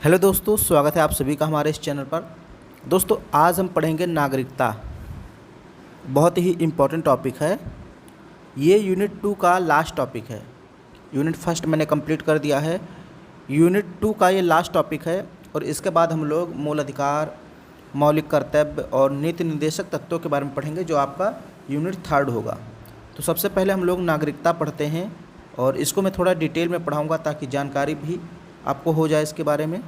Hello दोस्तों, स्वागत है आप सभी का हमारे इस चैनल पर। दोस्तों, आज हम पढ़ेंगे नागरिकता। बहुत ही इम्पोर्टेंट टॉपिक है। ये यूनिट 2 का लास्ट टॉपिक है। यूनिट फर्स्ट मैंने कंप्लीट कर दिया है। यूनिट 2 का ये लास्ट टॉपिक है और इसके बाद हम लोग मूल अधिकार, मौलिक कर्तव्य और नीति निर्देशक तत्वों के बारे में पढ़ेंगे, जो आपका यूनिट 3 होगा। तो सबसे पहले हम लोग नागरिकता पढ़ते हैं और इसको मैं थोड़ा डिटेल में पढ़ाऊँगा ताकि जानकारी भी आपको हो जाए इसके बारे में।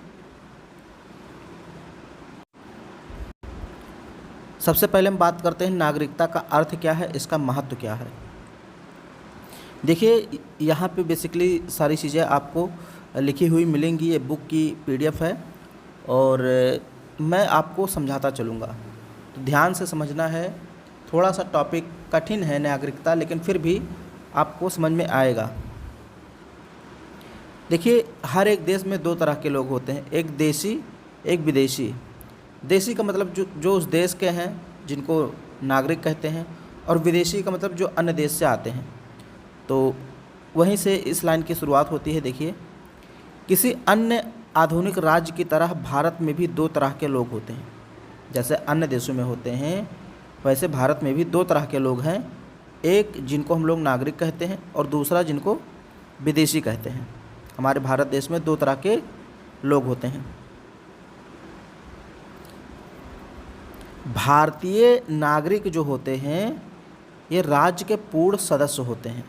सबसे पहले हम बात करते हैं नागरिकता का अर्थ क्या है, इसका महत्व क्या है। देखिए, यहाँ पे बेसिकली सारी चीज़ें आपको लिखी हुई मिलेंगी। ये बुक की पीडीएफ है और मैं आपको समझाता चलूँगा, तो ध्यान से समझना है। थोड़ा सा टॉपिक कठिन है नागरिकता, लेकिन फिर भी आपको समझ में आएगा। देखिए, हर एक देश में दो तरह के लोग होते हैं, एक देशी, एक विदेशी। देशी का मतलब जो उस देश के हैं, जिनको नागरिक कहते हैं, और विदेशी का मतलब जो अन्य देश से आते हैं। तो वहीं से इस लाइन की शुरुआत होती है। देखिए, किसी अन्य आधुनिक राज्य की तरह भारत में भी दो तरह के लोग होते हैं। जैसे अन्य देशों में होते हैं, वैसे भारत में भी दो तरह के लोग हैं। एक जिनको हम लोग नागरिक कहते हैं और दूसरा जिनको विदेशी कहते हैं। हमारे भारत देश में दो तरह के लोग होते हैं। भारतीय नागरिक जो होते हैं, ये राज्य के पूर्ण सदस्य होते हैं।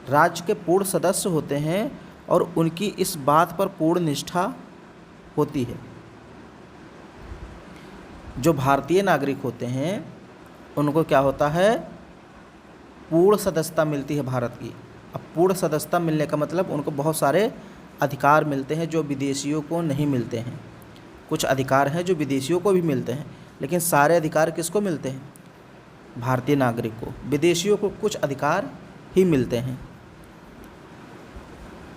राज्य के पूर्ण सदस्य होते हैं और उनकी इस बात पर पूर्ण निष्ठा होती है। जो भारतीय नागरिक होते हैं उनको क्या होता है, पूर्ण सदस्यता मिलती है भारत की। अब पूर्ण सदस्यता मिलने का मतलब उनको बहुत सारे अधिकार मिलते हैं जो विदेशियों को नहीं मिलते हैं। कुछ अधिकार हैं जो विदेशियों को भी मिलते हैं, लेकिन सारे अधिकार किसको मिलते हैं? भारतीय नागरिक को। विदेशियों को कुछ अधिकार ही मिलते हैं।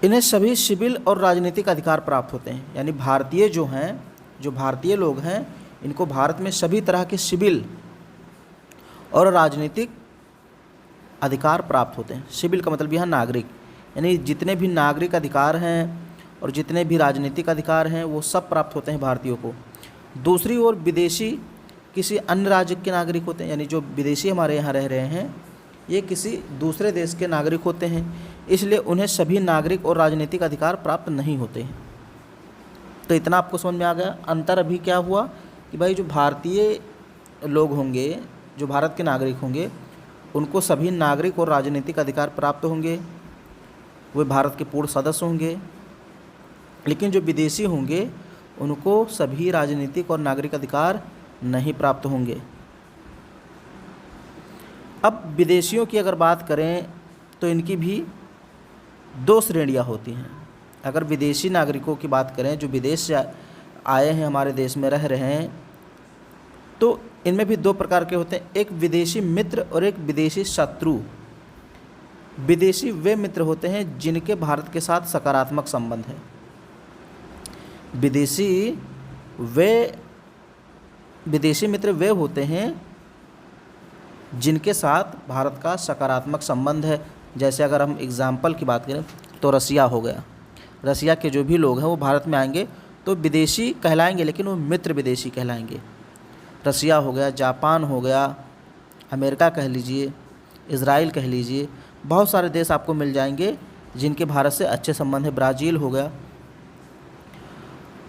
इन्हें सभी सिविल और राजनीतिक अधिकार प्राप्त होते हैं। यानी भारतीय जो हैं, जो भारतीय लोग हैं, इनको भारत में सभी तरह के सिविल और राजनीतिक अधिकार प्राप्त होते हैं। सिविल का मतलब यहाँ नागरिक, यानी जितने भी नागरिक अधिकार हैं और जितने भी राजनीतिक अधिकार हैं वो सब प्राप्त होते हैं भारतीयों को। दूसरी ओर विदेशी किसी अन्य राज्य के नागरिक होते हैं। यानी जो विदेशी हमारे यहाँ रह रहे हैं, ये किसी दूसरे देश के नागरिक होते हैं, इसलिए उन्हें सभी नागरिक और राजनीतिक अधिकार प्राप्त नहीं होते हैं। तो इतना आपको समझ में आ गया। अंतर अभी क्या हुआ कि भाई जो भारतीय लोग होंगे, जो भारत के नागरिक होंगे, उनको सभी नागरिक और राजनीतिक अधिकार प्राप्त होंगे, वे भारत के पूर्ण सदस्य होंगे। लेकिन जो विदेशी होंगे उनको सभी राजनीतिक और नागरिक अधिकार नहीं प्राप्त होंगे। अब विदेशियों की अगर बात करें तो इनकी भी दो श्रेणियां होती हैं। अगर विदेशी नागरिकों की बात करें जो विदेश से आए हैं, हमारे देश में रह रहे हैं, तो इनमें भी दो प्रकार के होते हैं, एक विदेशी मित्र और एक विदेशी शत्रु। विदेशी वे मित्र होते हैं जिनके भारत के साथ सकारात्मक संबंध है। विदेशी मित्र वे होते हैं जिनके साथ भारत का सकारात्मक संबंध है। जैसे अगर हम एग्ज़ाम्पल की बात करें तो रसिया हो गया। रसिया के जो भी लोग हैं वो भारत में आएंगे तो विदेशी कहलाएंगे, लेकिन वो मित्र विदेशी कहलाएंगे। रसिया हो गया, जापान हो गया, अमेरिका कह लीजिए, इज़राइल कह लीजिए, बहुत सारे देश आपको मिल जाएंगे जिनके भारत से अच्छे संबंध है। ब्राज़ील हो गया।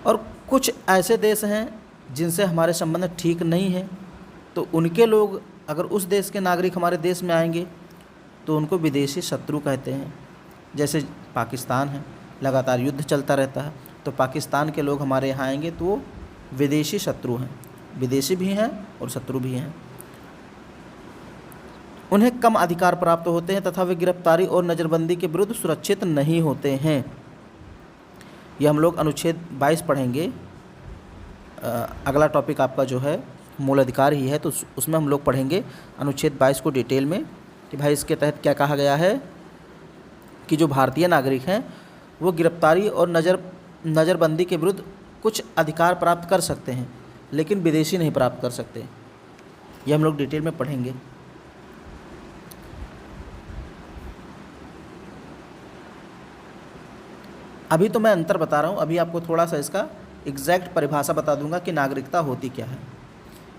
और कुछ ऐसे देश हैं जिनसे हमारे संबंध ठीक नहीं हैं, तो उनके लोग अगर उस देश के नागरिक हमारे देश में आएंगे तो उनको विदेशी शत्रु कहते हैं। जैसे पाकिस्तान है, लगातार युद्ध चलता रहता है, तो पाकिस्तान के लोग हमारे यहाँ आएंगे तो वो विदेशी शत्रु हैं। विदेशी भी हैं और शत्रु भी हैं। उन्हें कम अधिकार प्राप्त होते हैं तथा वे गिरफ्तारी और नज़रबंदी के विरुद्ध सुरक्षित नहीं होते हैं। यह हम लोग अनुच्छेद 22 पढ़ेंगे। अगला टॉपिक आपका जो है मूल अधिकार ही है, तो उसमें हम लोग पढ़ेंगे अनुच्छेद 22 को डिटेल में कि भाई इसके तहत क्या कहा गया है कि जो भारतीय नागरिक हैं वो गिरफ्तारी और नज़रबंदी के विरुद्ध कुछ अधिकार प्राप्त कर सकते हैं, लेकिन विदेशी नहीं प्राप्त कर सकते। ये हम लोग डिटेल में पढ़ेंगे। अभी तो मैं अंतर बता रहा हूँ, अभी आपको थोड़ा सा इसका एग्जैक्ट परिभाषा बता दूंगा कि नागरिकता होती क्या है।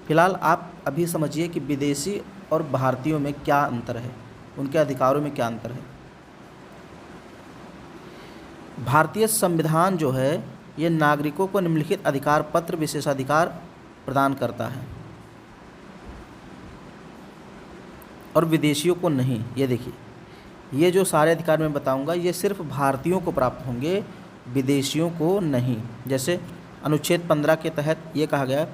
फिलहाल आप अभी समझिए कि विदेशी और भारतीयों में क्या अंतर है, उनके अधिकारों में क्या अंतर है। भारतीय संविधान जो है ये नागरिकों को निम्नलिखित अधिकार पत्र विशेषाधिकार प्रदान करता है और विदेशियों को नहीं। ये देखिए, ये जो सारे अधिकार मैं बताऊंगा ये सिर्फ भारतीयों को प्राप्त होंगे, विदेशियों को नहीं। जैसे अनुच्छेद 15 के तहत ये कहा गया,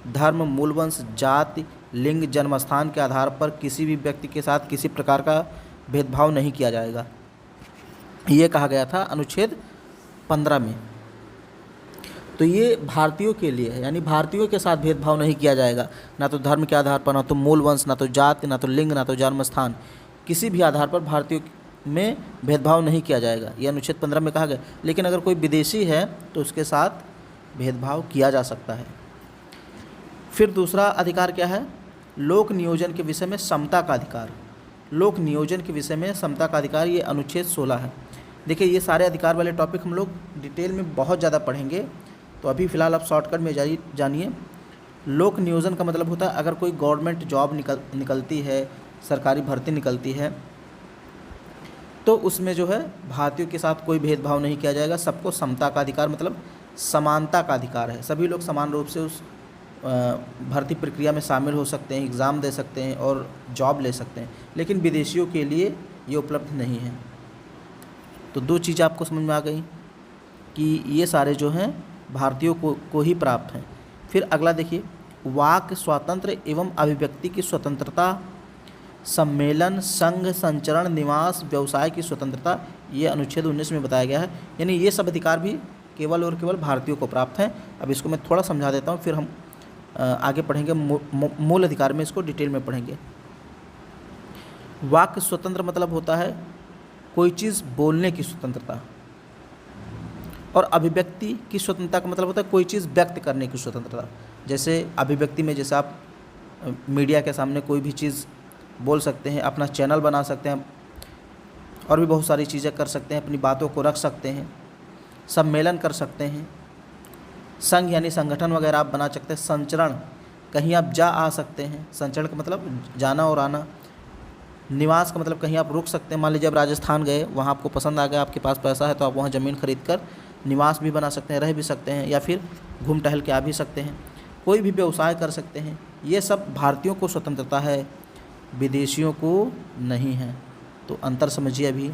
धर्म, मूल वंश, जाति, लिंग, जन्मस्थान के आधार पर किसी भी व्यक्ति के साथ किसी प्रकार का भेदभाव नहीं किया जाएगा। ये कहा गया था अनुच्छेद 15 में। तो ये भारतीयों के लिए है, यानी भारतीयों के साथ भेदभाव नहीं किया जाएगा, ना तो धर्म के आधार पर, ना तो मूल वंश, ना तो जाति, ना तो लिंग, ना तो जन्मस्थान, किसी भी आधार पर भारतीयों में भेदभाव नहीं किया जाएगा। ये अनुच्छेद 15 में कहा गया। लेकिन अगर कोई विदेशी है तो उसके साथ भेदभाव किया जा सकता है। फिर दूसरा अधिकार क्या है? लोक नियोजन के विषय में समता का अधिकार। लोक नियोजन के विषय में समता का अधिकार, ये अनुच्छेद 16 है। देखिए, ये सारे अधिकार वाले टॉपिक हम लोग डिटेल में बहुत ज़्यादा पढ़ेंगे, तो अभी फ़िलहाल आप शॉर्टकट में जानिए। लोक नियोजन का मतलब होता है अगर कोई गवर्नमेंट जॉब निकलती है, सरकारी भर्ती निकलती है, तो उसमें जो है भारतीयों के साथ कोई भेदभाव नहीं किया जाएगा। सबको समता का अधिकार, मतलब समानता का अधिकार है। सभी लोग समान रूप से उस भर्ती प्रक्रिया में शामिल हो सकते हैं, एग्ज़ाम दे सकते हैं और जॉब ले सकते हैं। लेकिन विदेशियों के लिए ये उपलब्ध नहीं है। तो दो चीज़ आपको समझ में आ गई कि ये सारे जो हैं भारतीयों को ही प्राप्त हैं। फिर अगला देखिए, वाक स्वातंत्र्य एवं अभिव्यक्ति की स्वतंत्रता, सम्मेलन, संघ, संचरण, निवास, व्यवसाय की स्वतंत्रता, ये अनुच्छेद 19 में बताया गया है। यानी ये सब अधिकार भी केवल और केवल भारतीयों को प्राप्त हैं। अब इसको मैं थोड़ा समझा देता हूँ, फिर हम आगे पढ़ेंगे, मूल अधिकार में इसको डिटेल में पढ़ेंगे। वाक स्वतंत्र मतलब होता है कोई चीज़ बोलने की स्वतंत्रता, और अभिव्यक्ति की स्वतंत्रता का मतलब होता है कोई चीज़ व्यक्त करने की स्वतंत्रता। जैसे अभिव्यक्ति में जैसे आप मीडिया के सामने कोई भी चीज़ बोल सकते हैं, अपना चैनल बना सकते हैं, और भी बहुत सारी चीज़ें कर सकते हैं, अपनी बातों को रख सकते हैं, सम्मेलन कर सकते हैं, संघ यानी संगठन वगैरह आप बना सकते हैं, संचरण कहीं आप जा आ सकते हैं, संचरण का मतलब जाना और आना, निवास का मतलब कहीं आप रुक सकते हैं। मान लीजिए आप राजस्थान गए, वहाँ आपको पसंद आ गया, आपके पास पैसा है, तो आप वहाँ ज़मीन खरीद कर निवास भी बना सकते हैं, रह भी सकते हैं, या फिर घूम टहल के आ भी सकते हैं। कोई भी व्यवसाय कर सकते हैं। ये सब भारतीयों को स्वतंत्रता है, विदेशियों को नहीं है। तो अंतर समझिए अभी।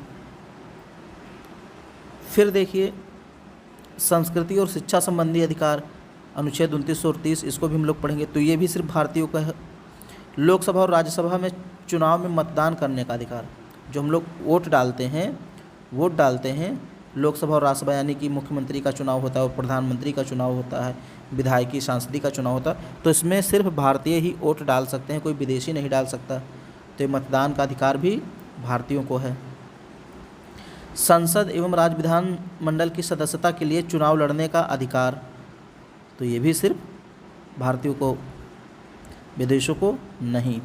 फिर देखिए, संस्कृति और शिक्षा संबंधी अधिकार, अनुच्छेद 29 और 30, इसको भी हम लोग पढ़ेंगे। तो ये भी सिर्फ भारतीयों का है। लोकसभा और राज्यसभा में चुनाव में मतदान करने का अधिकार, जो हम लोग वोट डालते हैं लोकसभा और राज्यसभा, यानी कि मुख्यमंत्री का चुनाव होता है और प्रधानमंत्री का चुनाव होता है, विधायकी सांसदी का चुनाव होता है, तो इसमें सिर्फ भारतीय ही वोट डाल सकते हैं, कोई विदेशी नहीं डाल सकता। तो ये मतदान का अधिकार भी भारतीयों को है। संसद एवं राज्य विधान मंडल की सदस्यता के लिए चुनाव लड़ने का अधिकार, तो ये भी सिर्फ भारतीयों को, विदेशों को नहीं।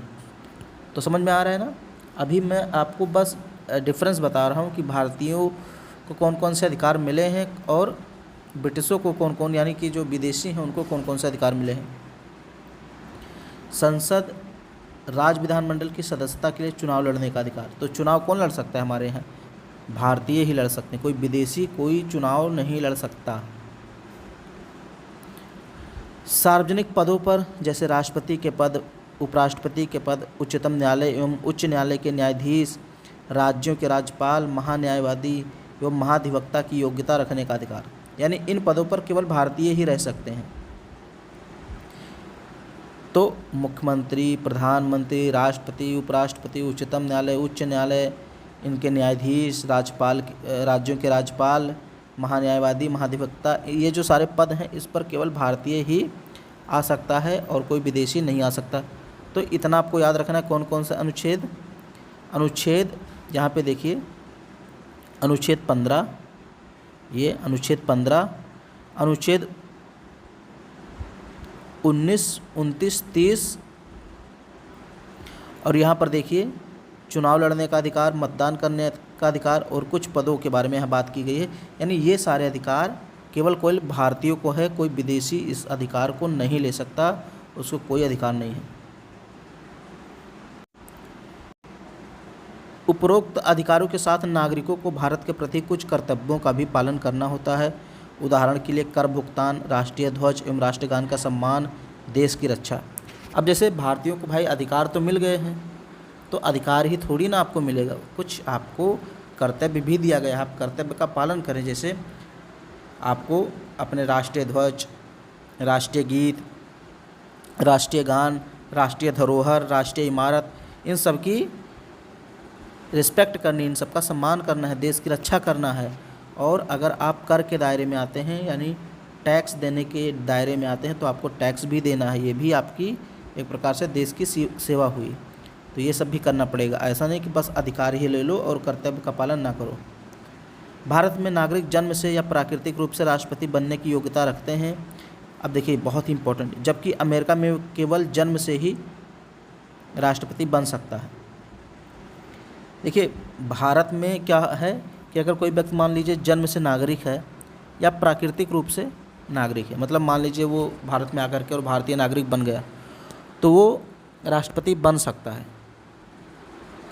तो समझ में आ रहा है ना। अभी मैं आपको बस डिफरेंस बता रहा हूँ कि भारतीयों को कौन कौन से अधिकार मिले हैं और ब्रिटिशों को कौन कौन, यानी कि जो विदेशी हैं उनको कौन कौन से अधिकार मिले हैं। संसद, राज्य विधानमंडल की सदस्यता के लिए चुनाव लड़ने का अधिकार, तो चुनाव कौन लड़ सकता है हमारे यहाँ? भारतीय ही लड़ सकते हैं, कोई विदेशी कोई चुनाव नहीं लड़ सकता। सार्वजनिक पदों पर जैसे राष्ट्रपति के पद, उपराष्ट्रपति के पद, उच्चतम न्यायालय एवं उच्च न्यायालय के न्यायाधीश, राज्यों के राज्यपाल, महान्यायवादी एवं महाधिवक्ता की योग्यता रखने का अधिकार, यानी इन पदों पर केवल भारतीय ही रह सकते हैं। तो मुख्यमंत्री, प्रधानमंत्री, राष्ट्रपति, उपराष्ट्रपति, उच्चतम न्यायालय, उच्च न्यायालय, इनके न्यायाधीश, राज्यपाल, राज्यों के राज्यपाल, महान्यायवादी, महाधिवक्ता, ये जो सारे पद हैं इस पर केवल भारतीय ही आ सकता है और कोई विदेशी नहीं आ सकता। तो इतना आपको याद रखना है। कौन कौन सा अनुच्छेद यहाँ पे देखिए, अनुच्छेद 15, ये अनुच्छेद 15, अनुच्छेद 19, 29, 30, और यहाँ पर देखिए चुनाव लड़ने का अधिकार, मतदान करने का अधिकार और कुछ पदों के बारे में यहाँ बात की गई है। यानी ये सारे अधिकार केवल कोई भारतीयों को है, कोई विदेशी इस अधिकार को नहीं ले सकता, उसको कोई अधिकार नहीं है। उपरोक्त अधिकारों के साथ नागरिकों को भारत के प्रति कुछ कर्तव्यों का भी पालन करना होता है। उदाहरण के लिए कर भुगतान, राष्ट्रीय ध्वज एवं राष्ट्रगान का सम्मान, देश की रक्षा। अब जैसे भारतीयों को भाई अधिकार तो मिल गए हैं, तो अधिकार ही थोड़ी ना आपको मिलेगा, कुछ आपको कर्तव्य भी दिया गया है, आप कर्तव्य का पालन करें। जैसे आपको अपने राष्ट्रीय ध्वज, राष्ट्रीय गीत, राष्ट्रीय गान, राष्ट्रीय धरोहर, राष्ट्रीय इमारत, इन सब की रिस्पेक्ट करनी, इन सब का सम्मान करना है, देश की रक्षा करना है। और अगर आप कर के दायरे में आते हैं, यानी टैक्स देने के दायरे में आते हैं, तो आपको टैक्स भी देना है। ये भी आपकी एक प्रकार से देश की सेवा हुई, तो ये सब भी करना पड़ेगा। ऐसा नहीं कि बस अधिकार ही ले लो और कर्तव्य का पालन ना करो। भारत में नागरिक जन्म से या प्राकृतिक रूप से राष्ट्रपति बनने की योग्यता रखते हैं। अब देखिए बहुत ही इम्पोर्टेंट, जबकि अमेरिका में केवल जन्म से ही राष्ट्रपति बन सकता है। देखिए भारत में क्या है कि अगर कोई व्यक्ति मान लीजिए जन्म से नागरिक है या प्राकृतिक रूप से नागरिक है, मतलब मान लीजिए वो भारत में आकर के और भारतीय नागरिक बन गया, तो वो राष्ट्रपति बन सकता है,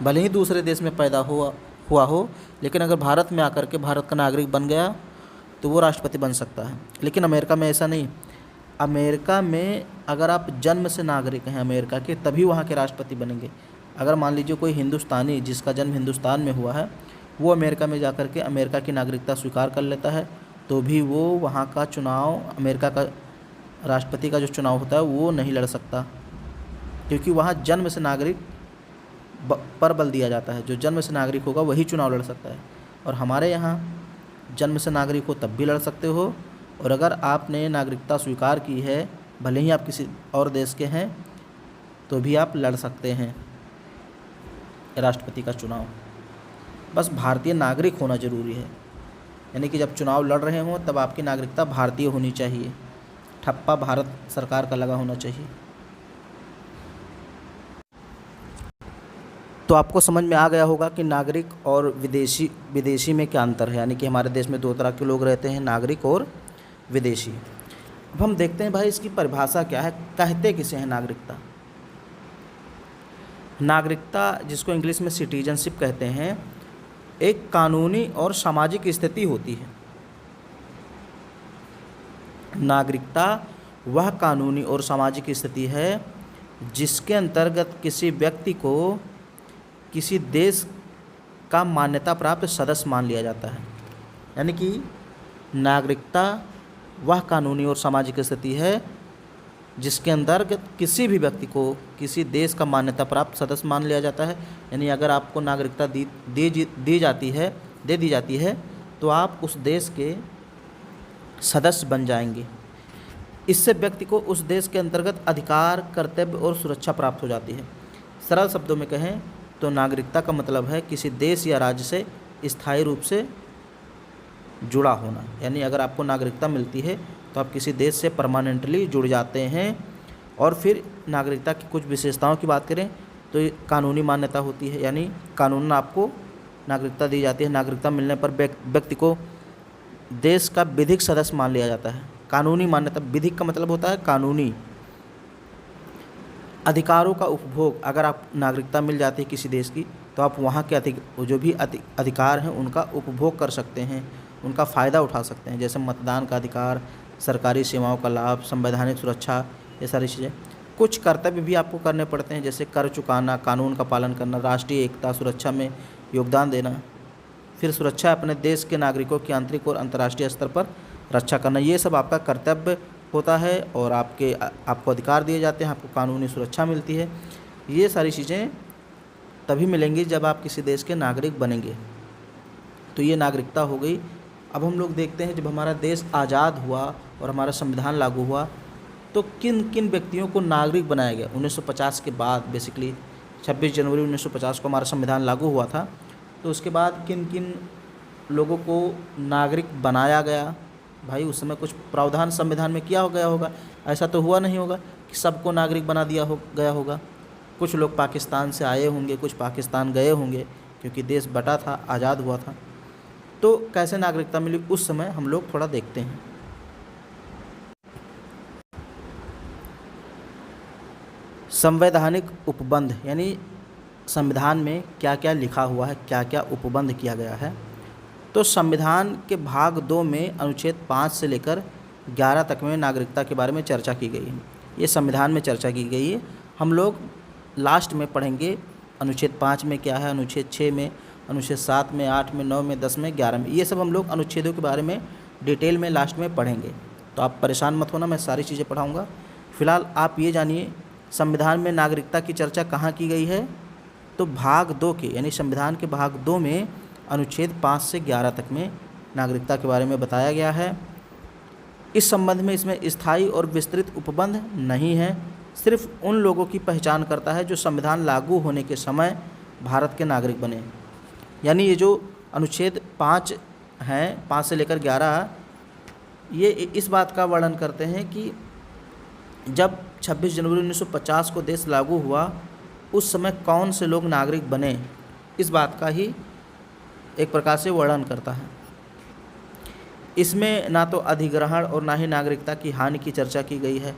भले ही दूसरे देश में पैदा हुआ हो, लेकिन अगर भारत में आकर के भारत का नागरिक बन गया तो वो राष्ट्रपति बन सकता है। लेकिन अमेरिका में ऐसा नहीं। अमेरिका में अगर आप जन्म से नागरिक हैं अमेरिका के, तभी वहाँ के राष्ट्रपति बनेंगे। अगर मान लीजिए कोई हिंदुस्तानी जिसका जन्म हिंदुस्तान में हुआ है, वो अमेरिका में जाकर के अमेरिका की नागरिकता स्वीकार कर लेता है, तो भी वो वहाँ का चुनाव, अमेरिका का राष्ट्रपति का जो चुनाव होता है वो नहीं लड़ सकता, क्योंकि वहाँ जन्म से नागरिक पर बल दिया जाता है। जो जन्म से नागरिक होगा वही चुनाव लड़ सकता है। और हमारे यहाँ जन्म से नागरिक हो तब भी लड़ सकते हो, और अगर आपने नागरिकता स्वीकार की है, भले ही आप किसी और देश के हैं, तो भी आप लड़ सकते हैं राष्ट्रपति का चुनाव। बस भारतीय नागरिक होना ज़रूरी है, यानी कि जब चुनाव लड़ रहे हों तब आपकी नागरिकता भारतीय होनी चाहिए, ठप्पा भारत सरकार का लगा होना चाहिए। तो आपको समझ में आ गया होगा कि नागरिक और विदेशी में क्या अंतर है। यानी कि हमारे देश में दो तरह के लोग रहते हैं, नागरिक और विदेशी। अब हम देखते हैं भाई इसकी परिभाषा क्या है, कहते किसे हैं नागरिकता। नागरिकता, जिसको इंग्लिश में सिटीजनशिप कहते हैं, एक कानूनी और सामाजिक स्थिति होती है। नागरिकता वह कानूनी और सामाजिक स्थिति है जिसके अंतर्गत किसी व्यक्ति को किसी देश का मान्यता प्राप्त सदस्य मान लिया जाता है। यानी कि नागरिकता वह कानूनी और सामाजिक स्थिति है जिसके अंतर्गत किसी भी व्यक्ति को किसी देश का मान्यता प्राप्त सदस्य मान लिया जाता है। यानी अगर आपको नागरिकता दे दी जाती है तो आप उस देश के सदस्य बन जाएंगे। इससे व्यक्ति को उस देश के अंतर्गत अधिकार, कर्तव्य और सुरक्षा प्राप्त हो जाती है। सरल शब्दों में कहें तो नागरिकता का मतलब है किसी देश या राज्य से स्थायी रूप से जुड़ा होना। यानी अगर आपको नागरिकता मिलती है तो आप किसी देश से परमानेंटली जुड़ जाते हैं। और फिर नागरिकता की कुछ विशेषताओं की बात करें तो ये कानूनी मान्यता होती है, यानी कानून आपको नागरिकता दी जाती है। नागरिकता मिलने पर व्यक्ति को देश का विधिक सदस्य मान लिया जाता है। कानूनी मान्यता, विधिक का मतलब होता है कानूनी। अधिकारों का उपभोग, अगर आप नागरिकता मिल जाती है किसी देश की तो आप वहाँ के जो भी अधिकार हैं उनका उपभोग कर सकते हैं, उनका फ़ायदा उठा सकते हैं। जैसे मतदान का अधिकार, सरकारी सेवाओं का लाभ, संवैधानिक सुरक्षा, ये सारी चीज़ें। कुछ कर्तव्य भी आपको करने पड़ते हैं, जैसे कर चुकाना, कानून का पालन करना, राष्ट्रीय एकता, सुरक्षा में योगदान देना, फिर सुरक्षा अपने देश के नागरिकों की आंतरिक और अंतर्राष्ट्रीय स्तर पर रक्षा करना। ये सब आपका कर्तव्य होता है और आपको अधिकार दिए जाते हैं, आपको कानूनी सुरक्षा मिलती है। ये सारी चीज़ें तभी मिलेंगी जब आप किसी देश के नागरिक बनेंगे। तो ये नागरिकता हो गई। अब हम लोग देखते हैं जब हमारा देश आज़ाद हुआ और हमारा संविधान लागू हुआ तो किन किन व्यक्तियों को नागरिक बनाया गया। 1950 के बाद, बेसिकली 26 जनवरी 1950 को हमारा संविधान लागू हुआ था, तो उसके बाद किन किन लोगों को नागरिक बनाया गया। भाई उस समय कुछ प्रावधान संविधान में किया हो गया होगा, ऐसा तो हुआ नहीं होगा कि सबको नागरिक बना दिया गया होगा। कुछ लोग पाकिस्तान से आए होंगे, कुछ पाकिस्तान गए होंगे, क्योंकि देश बटा था, आज़ाद हुआ था। तो कैसे नागरिकता मिली उस समय हम लोग थोड़ा देखते हैं। संवैधानिक उपबंध, यानी संविधान में क्या क्या लिखा हुआ है, क्या क्या उपबंध किया गया है। तो संविधान के भाग 2 में अनुच्छेद 5 से लेकर 11 तक में नागरिकता के बारे में चर्चा की गई है। ये संविधान में चर्चा की गई है। हम लोग लास्ट में पढ़ेंगे अनुच्छेद 5 में क्या है, अनुच्छेद 6 में, अनुच्छेद 7 में, 8 में, 9 में, 10 में, 11 में, ये सब हम लोग अनुच्छेदों के बारे में डिटेल में लास्ट में पढ़ेंगे। तो आप परेशान मत होना, मैं सारी चीज़ें पढ़ाऊँगा। फिलहाल आप ये जानिए संविधान में नागरिकता की चर्चा कहाँ की गई है। तो भाग 2 के, यानी संविधान के भाग 2 में अनुच्छेद 5 से 11 तक में नागरिकता के बारे में बताया गया है। इस संबंध में इसमें स्थायी और विस्तृत उपबंध नहीं है, सिर्फ उन लोगों की पहचान करता है जो संविधान लागू होने के समय भारत के नागरिक बने। यानी ये जो अनुच्छेद 5 हैं, 5 से लेकर 11, ये इस बात का वर्णन करते हैं कि जब 26 जनवरी 1950 को देश लागू हुआ उस समय कौन से लोग नागरिक बने, इस बात का ही एक प्रकार से वर्णन करता है। इसमें ना तो अधिग्रहण और ना ही नागरिकता की हानि की चर्चा की गई है।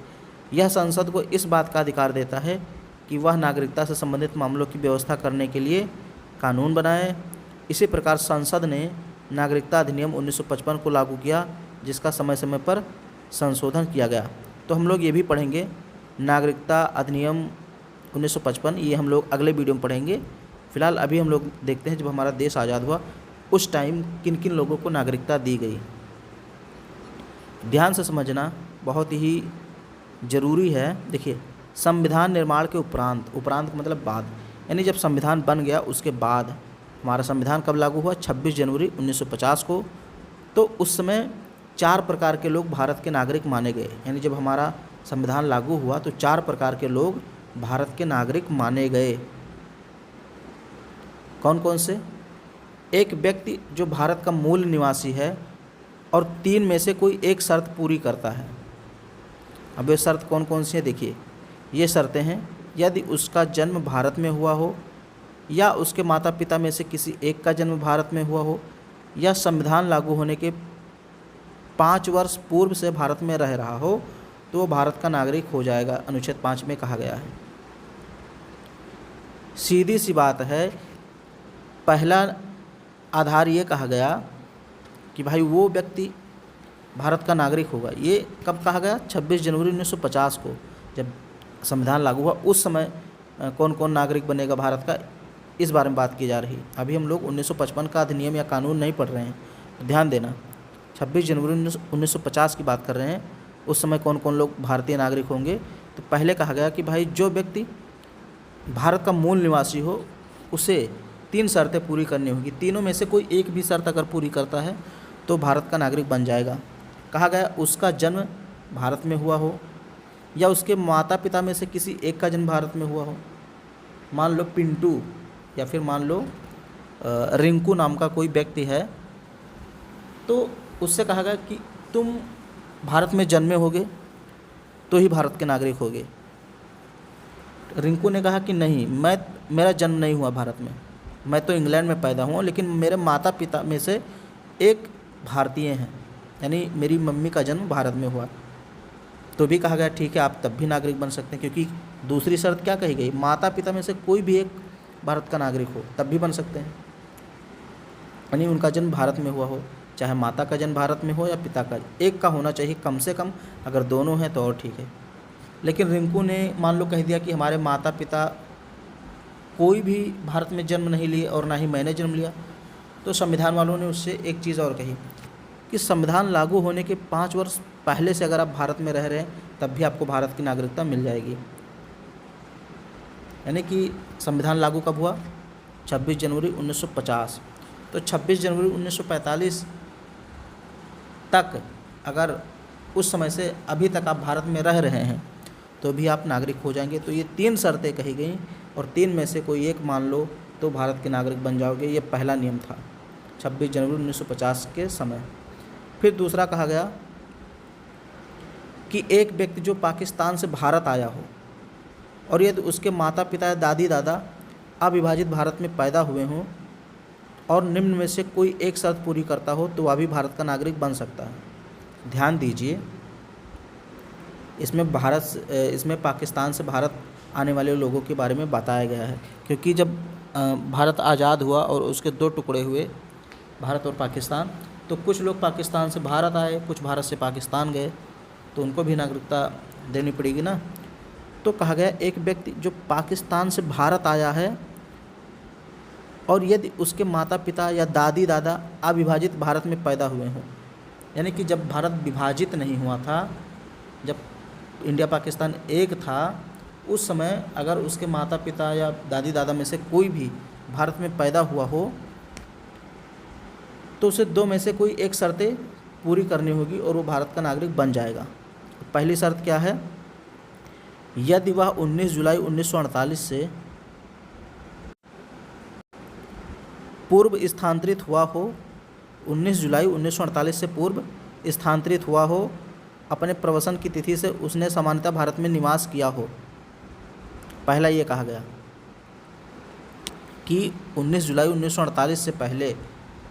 यह संसद को इस बात का अधिकार देता है कि वह नागरिकता से संबंधित मामलों की व्यवस्था करने के लिए कानून बनाए। इसी प्रकार संसद ने नागरिकता अधिनियम 1955 को लागू किया, जिसका समय समय पर संशोधन किया गया। तो हम लोग ये भी पढ़ेंगे नागरिकता अधिनियम 1955, ये हम लोग अगले वीडियो में पढ़ेंगे। फ़िलहाल अभी हम लोग देखते हैं जब हमारा देश आज़ाद हुआ उस टाइम किन किन लोगों को नागरिकता दी गई। ध्यान से समझना बहुत ही ज़रूरी है। देखिए, संविधान निर्माण के उपरांत, उपरांत का मतलब बाद, यानी जब संविधान बन गया उसके बाद हमारा संविधान कब लागू हुआ, 26 जनवरी 1950 को। तो उस समय 4 प्रकार के लोग भारत के नागरिक माने गए। यानी जब हमारा संविधान लागू हुआ तो 4 प्रकार के लोग भारत के नागरिक माने गए। कौन कौन से? एक व्यक्ति जो भारत का मूल निवासी है और 3 में से कोई एक शर्त पूरी करता है। अब ये शर्त कौन कौन सी है देखिए, ये शर्तें हैं। यदि उसका जन्म भारत में हुआ हो, या उसके माता पिता में से किसी एक का जन्म भारत में हुआ हो, या संविधान लागू होने के 5 वर्ष पूर्व से भारत में रह रहा हो, तो वो भारत का नागरिक हो जाएगा, अनुच्छेद 5 में कहा गया है। सीधी सी बात है, पहला आधार ये कहा गया कि भाई वो व्यक्ति भारत का नागरिक होगा। ये कब कहा गया? 26 जनवरी 1950 को, जब संविधान लागू हुआ उस समय कौन कौन नागरिक बनेगा भारत का, इस बारे में बात की जा रही। अभी हम लोग 1955 का अधिनियम या कानून नहीं पढ़ रहे हैं, तो ध्यान देना। 26 जनवरी 1950 की बात कर रहे हैं, उस समय कौन कौन लोग भारतीय नागरिक होंगे। तो पहले कहा गया कि भाई जो व्यक्ति भारत का मूल निवासी हो उसे 3 शर्तें पूरी करनी होगी। तीनों में से कोई एक भी शर्त अगर पूरी करता है तो भारत का नागरिक बन जाएगा। कहा गया उसका जन्म भारत में हुआ हो, या उसके माता पिता में से किसी एक का जन्म भारत में हुआ हो। मान लो पिंटू या फिर मान लो रिंकू नाम का कोई व्यक्ति है, तो उससे कहा गया कि तुम भारत में जन्मे होगे तो ही भारत के नागरिक होगे। रिंकू ने कहा कि नहीं, मेरा जन्म नहीं हुआ भारत में, मैं तो इंग्लैंड में पैदा हुआ, लेकिन मेरे माता पिता में से एक भारतीय हैं, यानी मेरी मम्मी का जन्म भारत में हुआ। तो भी कहा गया ठीक है, आप तब भी नागरिक बन सकते हैं, क्योंकि दूसरी शर्त क्या कही गई, माता पिता में से कोई भी एक भारत का नागरिक हो तब भी बन सकते हैं, यानी उनका जन्म भारत में हुआ हो, चाहे माता का जन्म भारत में हो या पिता का, एक का होना चाहिए कम से कम। अगर दोनों हैं तो और ठीक है। लेकिन रिंकू ने मान लो कह दिया कि हमारे माता पिता कोई भी भारत में जन्म नहीं लिए और ना ही मैंने जन्म लिया। तो संविधान वालों ने उससे एक चीज़ और कही कि संविधान लागू होने के 5 वर्ष पहले से अगर आप भारत में रह रहे हैं तब भी आपको भारत की नागरिकता मिल जाएगी। यानी कि संविधान लागू कब हुआ? 26 जनवरी 1950। तो 26 जनवरी 1945 तक अगर उस समय से अभी तक आप भारत में रह रहे हैं तो भी आप नागरिक हो जाएंगे। तो ये 3 शर्तें कही गई और 3 में से कोई एक मान लो तो भारत के नागरिक बन जाओगे। ये पहला नियम था 26 जनवरी 1950 के समय। फिर दूसरा कहा गया कि एक व्यक्ति जो पाकिस्तान से भारत आया हो, और यदि उसके माता पिता या दादी दादा अविभाजित भारत में पैदा हुए हों और निम्न में से कोई एक शर्त पूरी करता हो तो वह भी भारत का नागरिक बन सकता है। ध्यान दीजिए, इसमें पाकिस्तान से भारत आने वाले लोगों के बारे में बताया गया है, क्योंकि जब भारत आज़ाद हुआ और उसके दो टुकड़े हुए, भारत और पाकिस्तान, तो कुछ लोग पाकिस्तान से भारत आए, कुछ भारत से पाकिस्तान गए, तो उनको भी नागरिकता देनी पड़ेगी ना। तो कहा गया एक व्यक्ति जो पाकिस्तान से भारत आया है और यदि उसके माता पिता या दादी दादा अविभाजित भारत में पैदा हुए हों, यानी कि जब भारत विभाजित नहीं हुआ था, जब इंडिया पाकिस्तान एक था, उस समय अगर उसके माता पिता या दादी दादा में से कोई भी भारत में पैदा हुआ हो तो उसे दो में से कोई एक शर्तें पूरी करनी होगी और वो भारत का नागरिक बन जाएगा। पहली शर्त क्या है? यदि वह 19 जुलाई 1948 से पूर्व स्थानांतरित हुआ हो, 19 जुलाई 1948 से पूर्व स्थानांतरित हुआ हो, अपने प्रवसन की तिथि से उसने सामान्यतः भारत में निवास किया हो। पहला ये कहा गया कि 19 जुलाई 1948 से पहले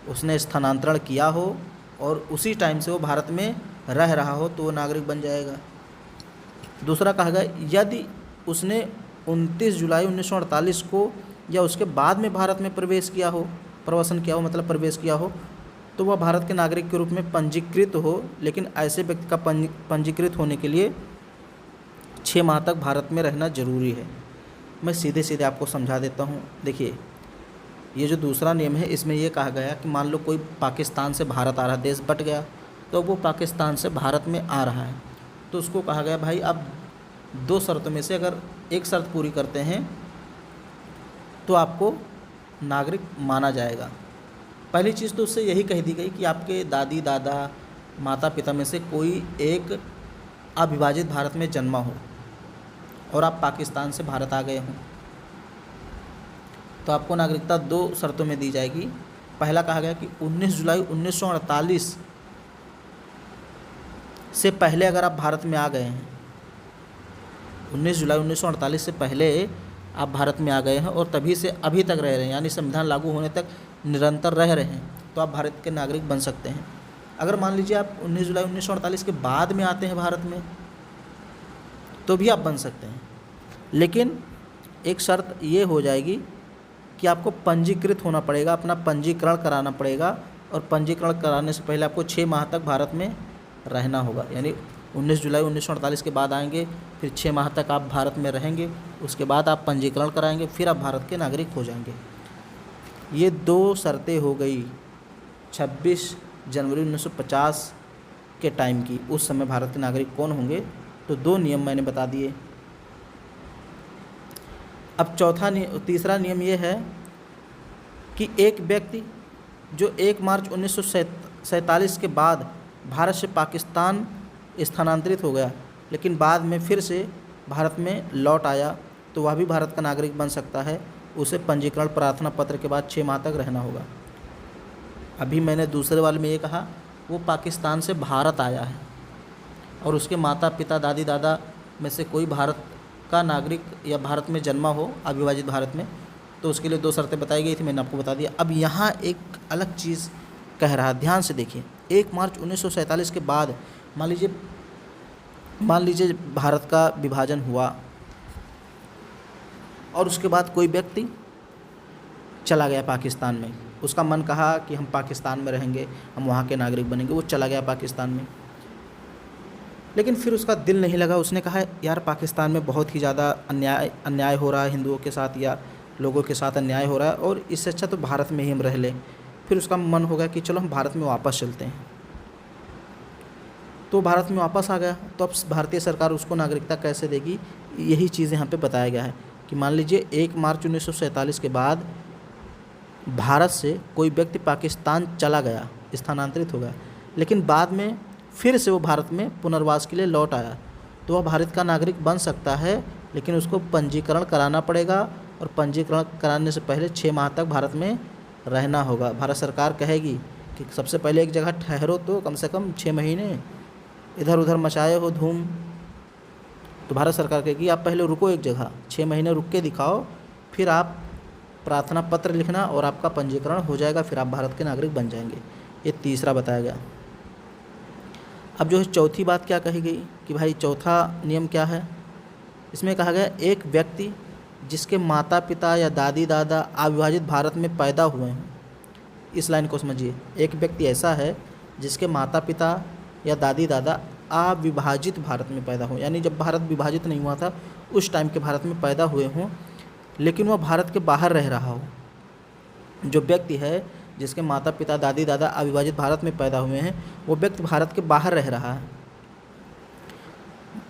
उसने स्थानांतरण किया हो और उसी टाइम से वो भारत में रह रहा हो तो वो नागरिक बन जाएगा। दूसरा कहा गया यदि उसने 29 जुलाई 1948 को या उसके बाद में भारत में प्रवेश किया हो, प्रवासन किया हो मतलब प्रवेश किया हो, तो वह भारत के नागरिक के रूप में पंजीकृत हो, लेकिन ऐसे व्यक्ति का पंजीकृत होने के लिए 6 माह तक भारत में रहना जरूरी है। मैं सीधे सीधे आपको समझा देता हूँ। देखिए, ये जो दूसरा नियम है इसमें ये कहा गया कि मान लो कोई पाकिस्तान से भारत आ रहा है, देश बट गया, तो वो पाकिस्तान से भारत में आ रहा है, तो उसको कहा गया भाई आप 2 शर्तों में से अगर एक शर्त पूरी करते हैं तो आपको नागरिक माना जाएगा। पहली चीज़ तो उससे यही कह दी गई कि आपके दादी दादा माता पिता में से कोई एक अविभाजित भारत में जन्मा हो और आप पाकिस्तान से भारत आ गए हों तो आपको नागरिकता 2 शर्तों में दी जाएगी। पहला कहा गया कि 19 जुलाई 1948 से पहले अगर आप भारत में आ गए हैं, 19 जुलाई 1948 से पहले आप भारत में आ गए हैं और तभी से अभी तक रह रहे हैं, यानी संविधान लागू होने तक निरंतर रह रहे हैं, तो आप भारत के नागरिक बन सकते हैं। अगर मान लीजिए आप 19 जुलाई 1948 के बाद में आते हैं भारत में तो भी आप बन सकते हैं, लेकिन एक शर्त ये हो जाएगी कि आपको पंजीकृत होना पड़ेगा, अपना पंजीकरण कराना पड़ेगा और पंजीकरण कराने से पहले आपको 6 माह तक भारत में रहना होगा। यानी 19 जुलाई 1948 के बाद आएंगे, फिर 6 माह तक आप भारत में रहेंगे, उसके बाद आप पंजीकरण कराएंगे, फिर आप भारत के नागरिक हो जाएंगे। ये 2 शर्तें हो गई 26 जनवरी 1950 के टाइम की। उस समय भारत के नागरिक कौन होंगे, तो 2 नियम मैंने बता दिए। अब तीसरा नियम ये है कि एक व्यक्ति जो 1 मार्च 1947 के बाद भारत से पाकिस्तान स्थानांतरित हो गया लेकिन बाद में फिर से भारत में लौट आया तो वह भी भारत का नागरिक बन सकता है। उसे पंजीकरण प्रार्थना पत्र के बाद 6 माह तक रहना होगा। अभी मैंने दूसरे वाले में ये कहा वो पाकिस्तान से भारत आया है और उसके माता पिता दादी दादा में से कोई भारत का नागरिक या भारत में जन्मा हो अविभाजित भारत में, तो उसके लिए 2 शर्तें बताई गई थी, मैंने आपको बता दिया। अब यहाँ एक अलग चीज़ कह रहा है, ध्यान से देखिए। 1 मार्च 1947 के बाद मान लीजिए भारत का विभाजन हुआ और उसके बाद कोई व्यक्ति चला गया पाकिस्तान में, उसका मन कहा कि हम पाकिस्तान में रहेंगे, हम वहाँ के नागरिक बनेंगे, वो चला गया पाकिस्तान में, लेकिन फिर उसका दिल नहीं लगा, उसने कहा यार पाकिस्तान में बहुत ही ज़्यादा अन्याय हो रहा है हिंदुओं के साथ या लोगों के साथ अन्याय हो रहा है और इससे अच्छा तो भारत में ही हम रह लें। फिर उसका मन होगा कि चलो हम भारत में वापस चलते हैं, तो भारत में वापस आ गया। तो अब भारतीय सरकार उसको नागरिकता कैसे देगी, यही चीज़ यहाँ पे बताया गया है कि मान लीजिए 1 मार्च 1947 के बाद भारत से कोई व्यक्ति पाकिस्तान चला गया, स्थानांतरित हो गया, लेकिन बाद में फिर से वो भारत में पुनर्वास के लिए लौट आया, तो वह भारत का नागरिक बन सकता है, लेकिन उसको पंजीकरण कराना पड़ेगा और पंजीकरण कराने से पहले 6 माह तक भारत में रहना होगा। भारत सरकार कहेगी कि सबसे पहले एक जगह ठहरो तो कम से कम 6 महीने, इधर उधर मचाए हो धूम, तो भारत सरकार कहेगी आप पहले रुको एक जगह, 6 महीने रुक के दिखाओ, फिर आप प्रार्थना पत्र लिखना और आपका पंजीकरण हो जाएगा, फिर आप भारत के नागरिक बन जाएंगे। ये तीसरा बताया गया। अब जो है चौथी बात क्या कही गई कि भाई चौथा नियम क्या है, इसमें कहा गया एक व्यक्ति जिसके माता पिता या दादी दादा अविभाजित भारत में पैदा हुए हैं। इस लाइन को समझिए, एक व्यक्ति ऐसा है जिसके माता पिता या दादी दादा अविभाजित भारत में पैदा हो, यानी जब भारत विभाजित नहीं हुआ था उस टाइम के भारत में पैदा हुए हों, लेकिन वह भारत के बाहर रह रहा हो। जो व्यक्ति है जिसके माता पिता दादी दादा अविभाजित भारत में पैदा हुए हैं, वो व्यक्ति भारत के बाहर रह रहा है।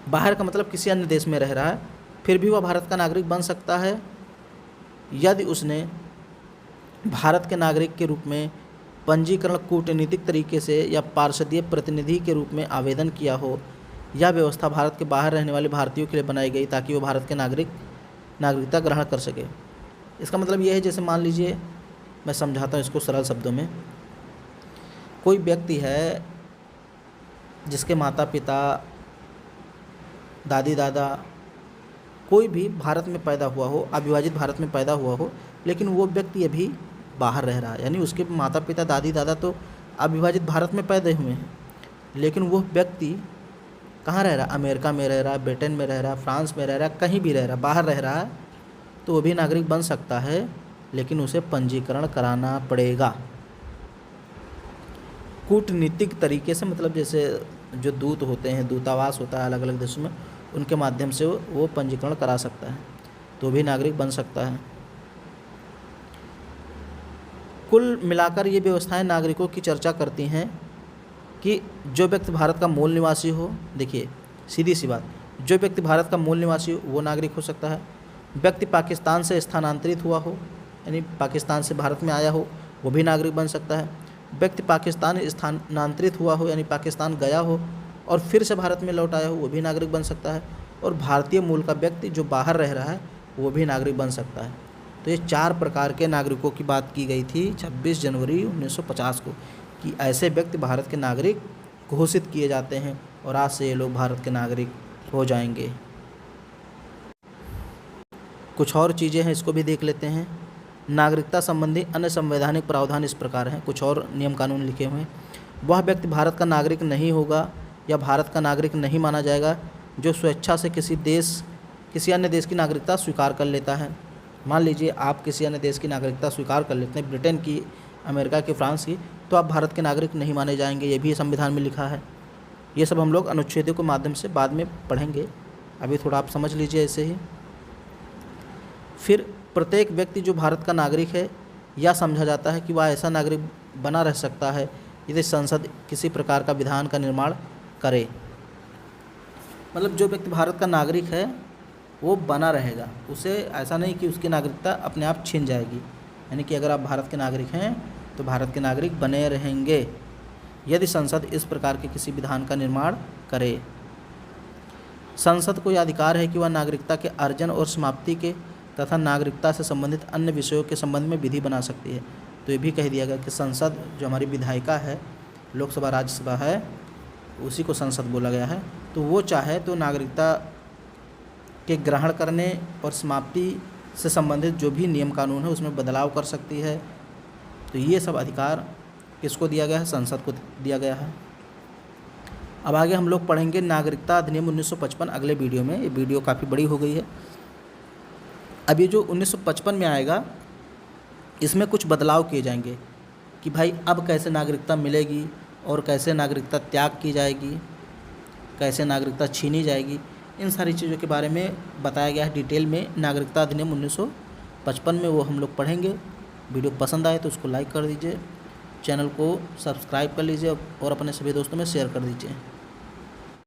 बाहर का मतलब किसी अन्य देश में रह रहा है, फिर भी वह भारत का नागरिक बन सकता है यदि उसने भारत के नागरिक के रूप में पंजीकरण कूटनीतिक तरीके से या पार्षदीय प्रतिनिधि के रूप में आवेदन किया हो। यह व्यवस्था भारत के बाहर रहने वाले भारतीयों के लिए बनाई गई ताकि वो भारत के नागरिकता ग्रहण कर सके। इसका मतलब यह है, जैसे मान लीजिए, मैं समझाता हूँ इसको सरल शब्दों में। कोई व्यक्ति है जिसके माता पिता दादी दादा कोई भी भारत में पैदा हुआ हो, अविभाजित भारत में पैदा हुआ हो, लेकिन वो व्यक्ति अभी बाहर रह रहा है, यानी उसके माता पिता दादी दादा तो अविभाजित भारत में पैदा हुए हैं, लेकिन वो व्यक्ति कहाँ रह रहा है, अमेरिका में रह रहा है, ब्रिटेन में रह रहा है, फ्रांस में रह रहा है, कहीं भी रह रहा है, बाहर रह रहा है, तो वो भी नागरिक बन सकता है, लेकिन उसे पंजीकरण कराना पड़ेगा कूटनीतिक तरीके से। मतलब जैसे जो दूत होते हैं, दूतावास होता है अलग अलग देशों में, उनके माध्यम से वो पंजीकरण करा सकता है, तो भी नागरिक बन सकता है। कुल मिलाकर ये व्यवस्थाएं नागरिकों की चर्चा करती हैं कि जो व्यक्ति भारत का मूल निवासी हो, देखिए सीधी सी बात, जो व्यक्ति भारत का मूल निवासी हो वो नागरिक हो सकता है। व्यक्ति पाकिस्तान से स्थानांतरित हुआ हो, यानी पाकिस्तान से भारत में आया हो, वो भी नागरिक बन सकता है। व्यक्ति पाकिस्तान स्थानांतरित हुआ हो, यानी पाकिस्तान गया हो और फिर से भारत में लौट आया हो, वो भी नागरिक बन सकता है। और भारतीय मूल का व्यक्ति जो बाहर रह रहा है वो भी नागरिक बन सकता है। तो ये 4 प्रकार के नागरिकों की बात की गई थी 26 जनवरी 1950 को, कि ऐसे व्यक्ति भारत के नागरिक घोषित किए जाते हैं और आज से ये लोग भारत के नागरिक हो जाएंगे। कुछ और चीज़ें हैं, इसको भी देख लेते हैं। नागरिकता संबंधी अन्य संवैधानिक प्रावधान इस प्रकार हैं, कुछ और नियम कानून लिखे हुए हैं। वह व्यक्ति भारत का नागरिक नहीं होगा या भारत का नागरिक नहीं माना जाएगा जो स्वेच्छा से किसी अन्य देश की नागरिकता स्वीकार कर लेता है। मान लीजिए आप किसी अन्य देश की नागरिकता स्वीकार कर लेते हैं, ब्रिटेन की, अमेरिका की, फ्रांस की, तो आप भारत के नागरिक नहीं माने जाएंगे, ये भी संविधान में लिखा है। ये सब हम लोग अनुच्छेदों के माध्यम से बाद में पढ़ेंगे, अभी थोड़ा आप समझ लीजिए ऐसे ही। फिर प्रत्येक व्यक्ति जो भारत का नागरिक है या समझा जाता है कि वह ऐसा नागरिक बना रह सकता है यदि संसद किसी प्रकार का विधान का निर्माण करे। मतलब जो व्यक्ति भारत का नागरिक है वो बना रहेगा, उसे ऐसा नहीं कि उसकी नागरिकता अपने आप छिन जाएगी। यानी कि अगर आप भारत के नागरिक हैं तो भारत के नागरिक बने रहेंगे यदि संसद इस प्रकार के किसी विधान का निर्माण करे। संसद को यह अधिकार है कि वह नागरिकता के अर्जन और समाप्ति के तथा नागरिकता से संबंधित अन्य विषयों के संबंध में विधि बना सकती है। तो ये भी कह दिया गया कि संसद जो हमारी विधायिका है, लोकसभा राज्यसभा है, उसी को संसद बोला गया है, तो वो चाहे तो नागरिकता के ग्रहण करने और समाप्ति से संबंधित जो भी नियम कानून है उसमें बदलाव कर सकती है। तो ये सब अधिकार किसको दिया गया है? संसद को दिया गया है। अब आगे हम लोग पढ़ेंगे नागरिकता अधिनियम 1955 अगले वीडियो में। ये वीडियो काफ़ी बड़ी हो गई है। अब ये जो 1955 में आएगा इसमें कुछ बदलाव किए जाएंगे कि भाई अब कैसे नागरिकता मिलेगी और कैसे नागरिकता त्याग की जाएगी, कैसे नागरिकता छीनी जाएगी, इन सारी चीज़ों के बारे में बताया गया है डिटेल में नागरिकता अधिनियम 1955 में। वो हम लोग पढ़ेंगे। वीडियो पसंद आए तो उसको लाइक कर दीजिए, चैनल को सब्सक्राइब कर लीजिए और अपने सभी दोस्तों में शेयर कर दीजिए।